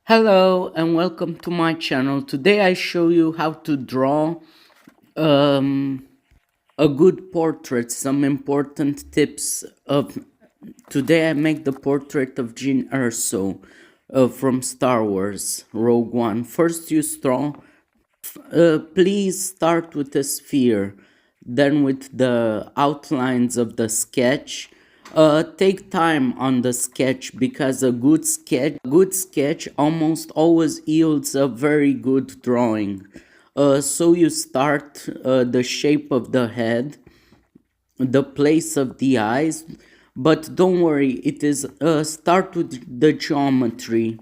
Hello and welcome to my channel. Today I show you how to draw um, a good portrait, some important tips of. Today I make the portrait of Jyn Erso from Star Wars Rogue One. First you draw, please start with a sphere, then with the outlines of the sketch. Take time on the sketch because a good sketch almost always yields a very good drawing. So you start the shape of the head, the place of the eyes, but don't worry, it is start with the geometry.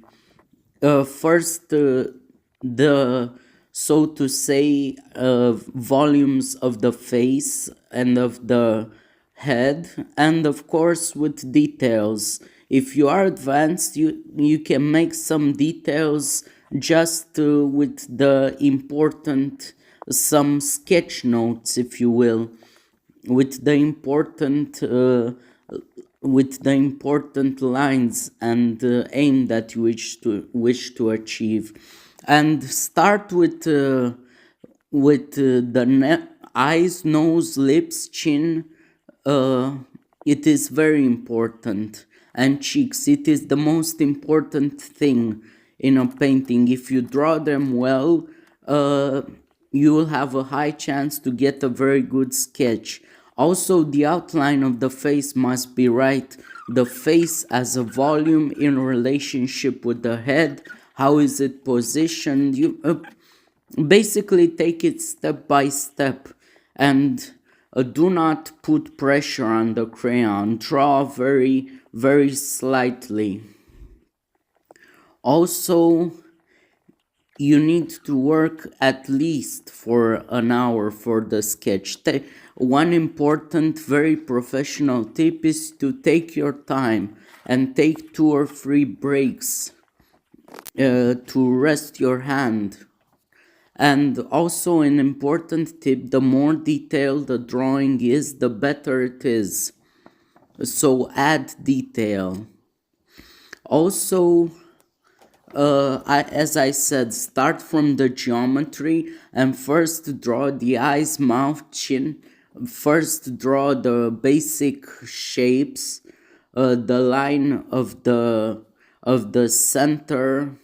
First, the so to say volumes of the face and of the head, and of course with details. If you are advanced, you can make some details just with the important some sketch notes, if you will, with the important lines and aim that you wish to achieve, and start with eyes, nose, lips, chin. It is very important, and cheeks. It is the most important thing in a painting. If you draw them well, you will have a high chance to get a very good sketch. Also, the outline of the face must be right. The face as a volume in relationship with the head. How is it positioned? You basically take it step by step, and do not put pressure on the crayon. Draw very, very slightly. Also, you need to work at least for an hour for the sketch. One important, very professional tip is to take your time and take 2 or 3 breaks to rest your hand. And also an important tip, the more detailed the drawing is, the better it is. So add detail. Also, as I said, start from the geometry and first draw the eyes, mouth, chin. First draw the basic shapes, the line of the center,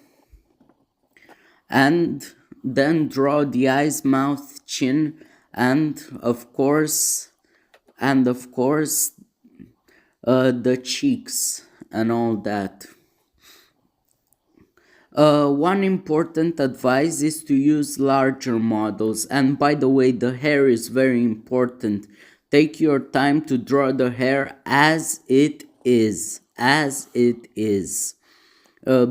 and then draw the eyes, mouth, chin, and of course, the cheeks and all that. One important advice is to use larger models, and by the way, the hair is very important. Take your time to draw the hair as it is,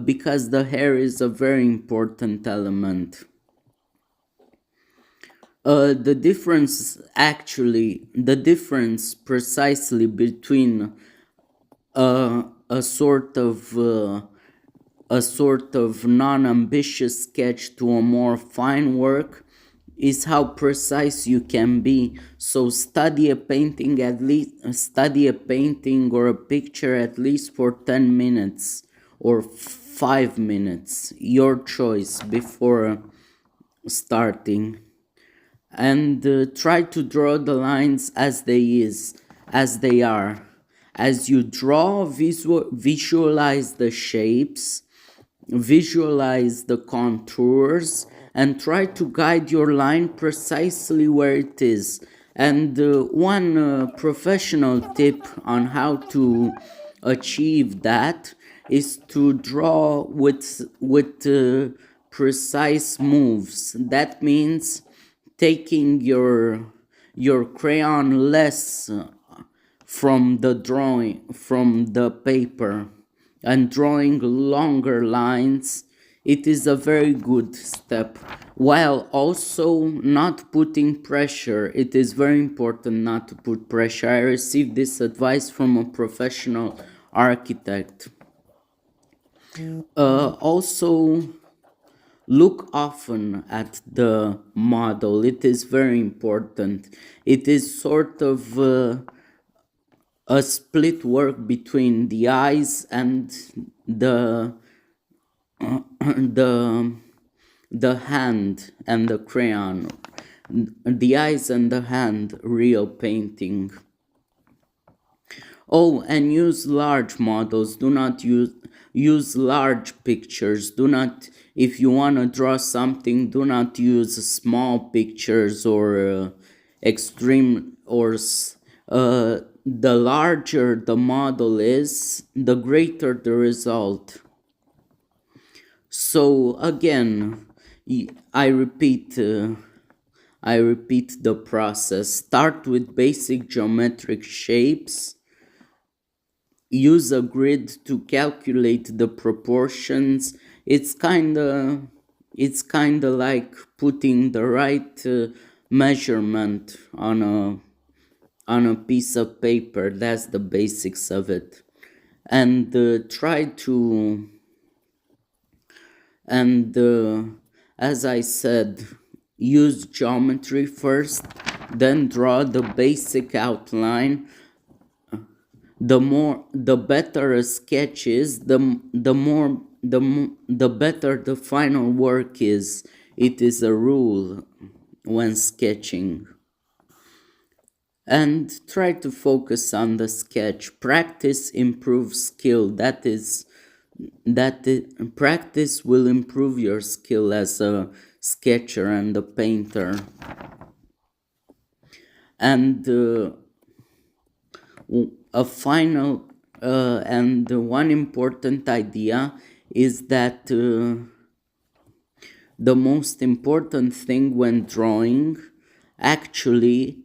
because the hair is a very important element. The difference precisely between a sort of non-ambitious sketch to a more fine work is how precise you can be. So study a painting or a picture at least for 10 minutes or 5 minutes, your choice, before starting, and try to draw the lines as they are. As you draw, visualize the shapes, visualize the contours, and try to guide your line precisely where it is. And one professional tip on how to achieve that is to draw with precise moves. That means taking your crayon less from the paper, and drawing longer lines. It is a very good step, while also not putting pressure. It is very important not to put pressure. I received this advice from a professional architect. Also, look often at the model. It is very important. It is sort of a split work between the eyes and the the hand and the crayon, the eyes and the hand, real painting. Oh, and use large models. Do not use large pictures. Do not, if you want to draw something, do not use small pictures or extreme or the larger the model is, the greater the result. So again, I repeat the process. Start with basic geometric shapes. Use a grid to calculate the proportions. It's kind of like putting the right measurement on a piece of paper. That's the basics of it. And try to, and as I said, use geometry first, then draw the basic outline. The better a sketch is, the better the final work is. It is a rule when sketching. And try to focus on the sketch. Practice improves skill. Practice will improve your skill as a sketcher and a painter. And a final and one important idea is that the most important thing when drawing actually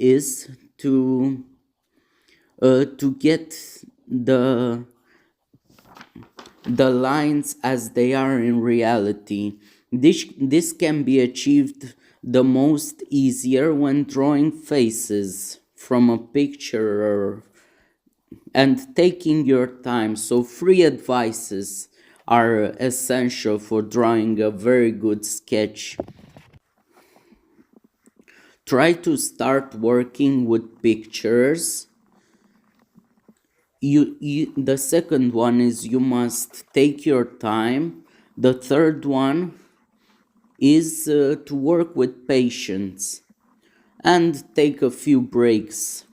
is to get the lines as they are in reality. This can be achieved the most easier when drawing faces from a picture and taking your time. So free advices are essential for drawing a very good sketch. Try to start working with pictures. The second one is you must take your time. The third one is to work with patience and take a few breaks.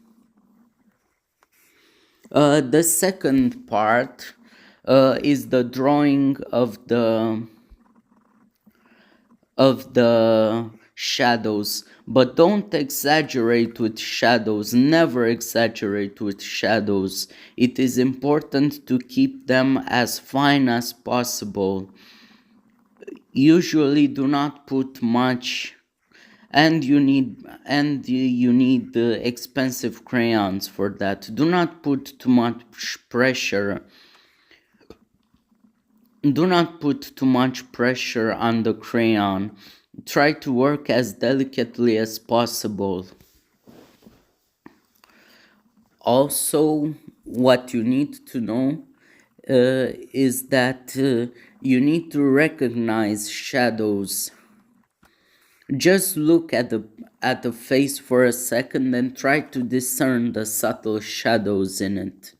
The second part is the drawing of the shadows, but don't exaggerate with shadows. Never exaggerate with shadows. It is important to keep them as fine as possible. Usually do not put much, and you need expensive crayons for that. Do not put too much pressure. Do not put too much pressure on the crayon. Try to work as delicately as possible. Also, what you need to know is that you need to recognize shadows. Just look at the face for a second and try to discern the subtle shadows in it.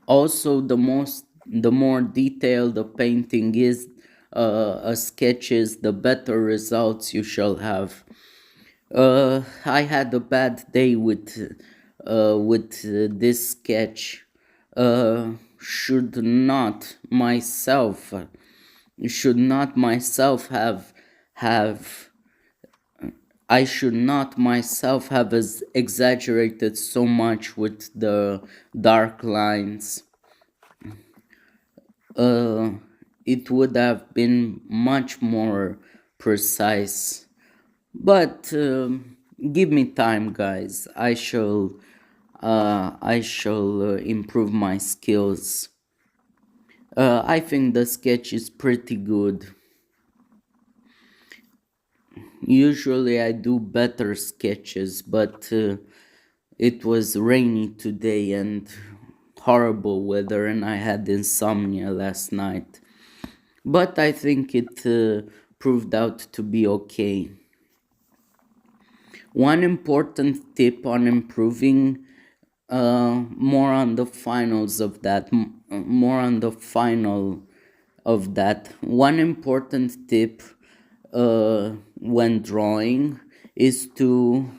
Also, the more detailed the painting is, a sketch is, the better results you shall have. I had a bad day with this sketch. Should not myself have I should not myself have exaggerated so much with the dark lines. It would have been much more precise. But give me time, guys. I shall improve my skills. I think the sketch is pretty good. Usually I do better sketches, but it was rainy today and horrible weather, and I had insomnia last night. But I think it proved out to be okay. One important tip on improving more on the finals of that, more on the final of that. One important tip when drawing is to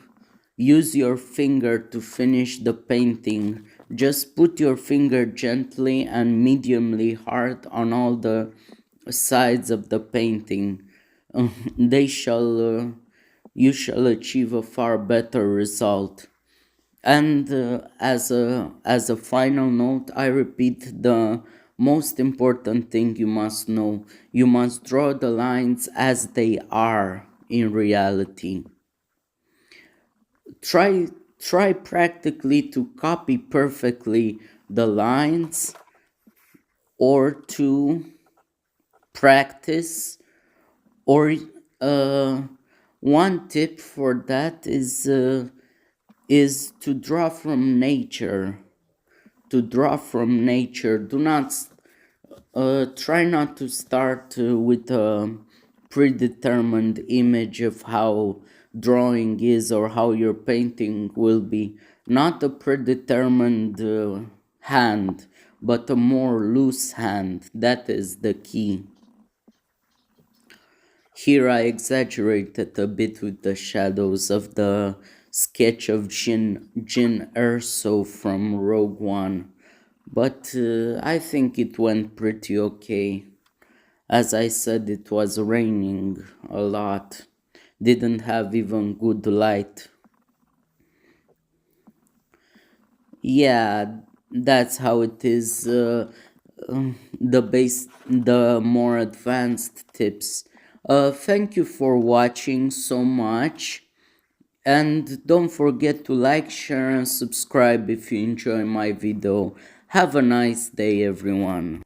use your finger to finish the painting. Just put your finger gently and mediumly hard on all the sides of the painting. They shall you shall achieve a far better result. And as a final note, I repeat the most important thing you must know: you must draw the lines as they are in reality. Try practically to copy perfectly the lines, or to practice, or one tip for that is to draw from nature. Do not try not to start with a predetermined image of how drawing is or how your painting will be. Not a predetermined hand, but a more loose hand. That is the key. Here I exaggerated a bit with the shadows of the sketch of Jyn Erso from Rogue One, but I think it went pretty okay. As I said, it was raining a lot, didn't have even good light. Yeah, that's how it is. The more advanced tips. Thank you for watching so much, and don't forget to like, share, and subscribe if you enjoy my video. Have a nice day, everyone.